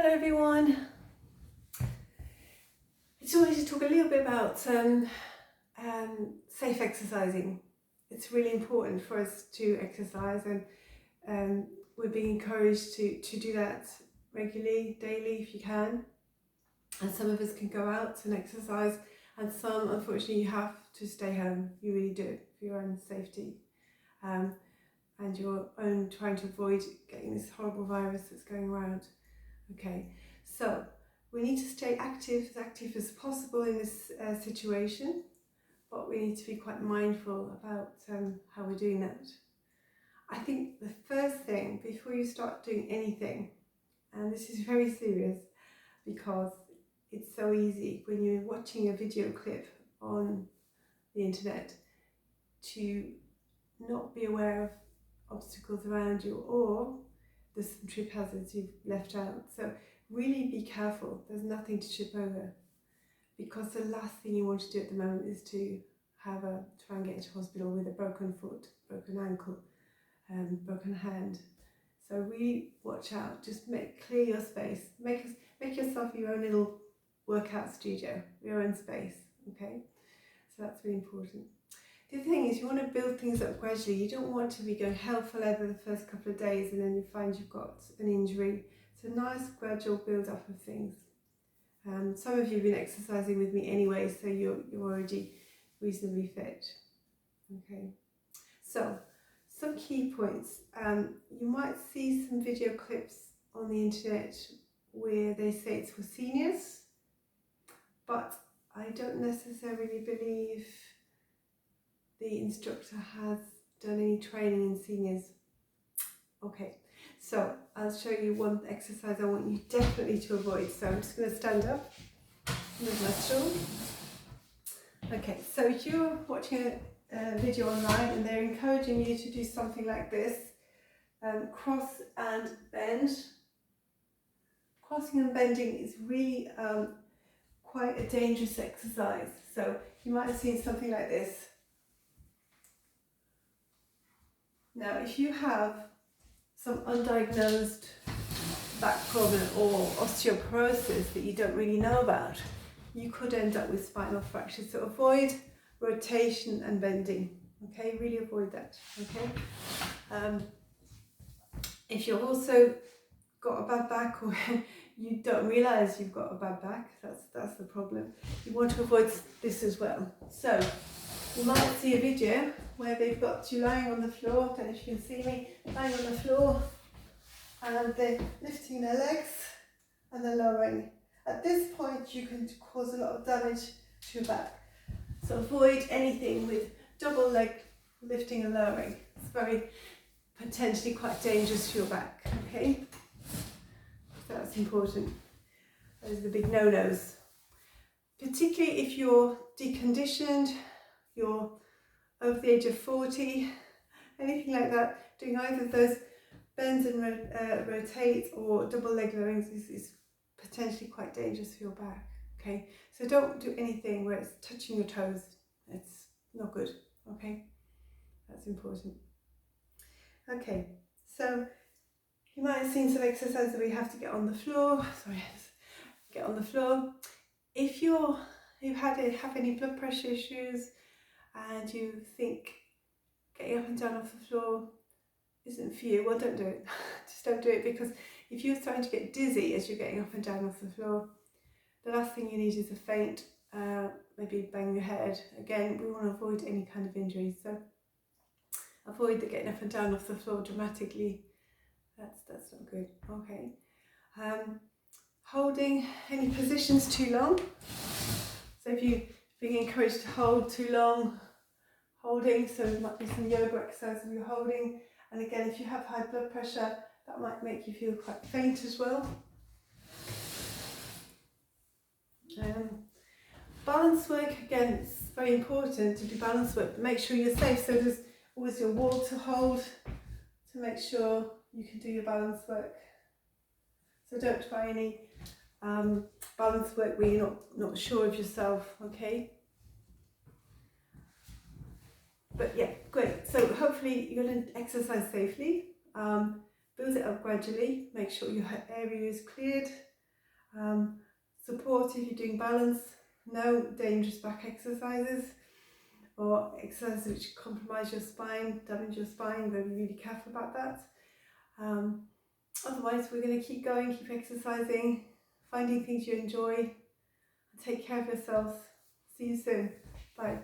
Hello everyone. I just wanted to talk a little bit about safe exercising. It's really important for us to exercise, and we're being encouraged to do that regularly, daily if you can. And some of us can go out and exercise, and some unfortunately you have to stay home. You really do, for your own safety and your own trying to avoid getting this horrible virus that's going around. Okay, so we need to stay active as possible in this situation, but we need to be quite mindful about how we're doing that. I think the first thing before you start doing anything, and this is very serious because it's so easy when you're watching a video clip on the internet to not be aware of obstacles around you, or there's some trip hazards you've left out. So really be careful, there's nothing to trip over, because the last thing you want to do at the moment is to try and get into hospital with a broken foot, broken ankle, broken hand. So really watch out, just clear your space, make yourself your own little workout studio, your own space, okay? So that's really important. The other thing is you want to build things up gradually. You don't want to be going hell for leather the first couple of days and then you find you've got an injury. It's a nice gradual build up of things. Some of you have been exercising with me anyway, so you're already reasonably fit. Okay, so some key points. You might see some video clips on the internet where they say it's for seniors, but I don't necessarily believe the instructor has done any training in seniors. Okay, so I'll show you one exercise I want you definitely to avoid. So I'm just going to stand up with my stool. Okay, so if you're watching a video online and they're encouraging you to do something like this, cross and bend. Crossing and bending is really quite a dangerous exercise. So you might have seen something like this. Now, if you have some undiagnosed back problem or osteoporosis that you don't really know about, you could end up with spinal fractures. So avoid rotation and bending, okay? Really avoid that, okay? If you've also got a bad back, or you don't realise you've got a bad back, that's the problem. You want to avoid this as well. So you might see a video where they've got you lying on the floor. I don't know if you can see me, lying on the floor, and they're lifting their legs and they're lowering. At this point you can cause a lot of damage to your back. So avoid anything with double leg lifting and lowering. It's very potentially quite dangerous to your back, okay? So that's important. Those are the big no-nos. Particularly if you're deconditioned, you're over the age of 40, anything like that, doing either of those bends and rotates or double leg lowerings is potentially quite dangerous for your back, okay? So don't do anything where it's touching your toes. It's not good, okay? That's important. Okay, so you might have seen some exercises where you have to get on the floor. Get on the floor. If you have any blood pressure issues and you think getting up and down off the floor isn't for you, well, don't do it. Just don't do it, because if you're starting to get dizzy as you're getting up and down off the floor, the last thing you need is a faint, maybe bang your head. Again, we want to avoid any kind of injuries, so avoid the getting up and down off the floor dramatically. That's not good. Okay. Holding any positions too long. So if you're being encouraged to hold too long, holding, so there might be some yoga exercises where you're holding. And again, if you have high blood pressure, that might make you feel quite faint as well. Balance work, again, it's very important to do balance work, but make sure you're safe. So there's always your wall to hold to make sure you can do your balance work. So don't try any balance work where you're not sure of yourself, okay? But yeah, great. So hopefully you're going to exercise safely, build it up gradually, make sure your area is cleared, Support if you're doing balance, no dangerous back exercises or exercises which compromise your spine, damage your spine. We've got to be really careful about that. Otherwise, we're going to keep going, keep exercising, finding things you enjoy. Take care of yourselves. See you soon. Bye.